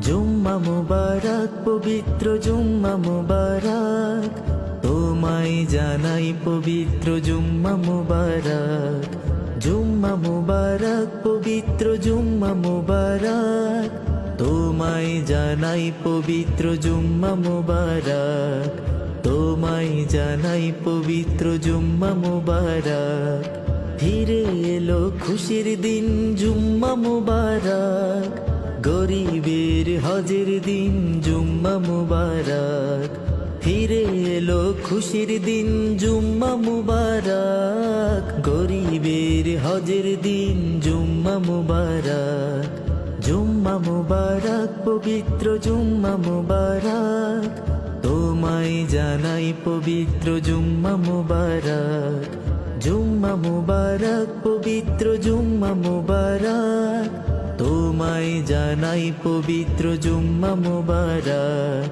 জুম্মা মুবারক পবিত্র জুম্মা মুবারক, তোমায় জানাই পবিত্র জুম্মা মুবারক। জুম্মা মুবারক পবিত্র জুম্মা মুবারক, তোমায় জানাই পবিত্র জুম্মা মুবারক। তোমায় জানাই পবিত্র জুম্মা মুবারক। ফিরে এলো খুশির দিন জুম্মা মুবারক, গরিবের হজের দিন জুম্মা মুবারক। ফিরে এলো খুশির দিন জুম্মা মুবারক, গরিবের হজের দিন জুম্মা মুবারক। জুম্মা মুবারক পবিত্র জুম্মা মুবারক, তোমায় জানাই পবিত্র জুম্মা মুবারক। জুম্মা মুবারক পবিত্র জুম্মা মুবারক, তোমায় জানাই পবিত্র জুম্মা মুবারক।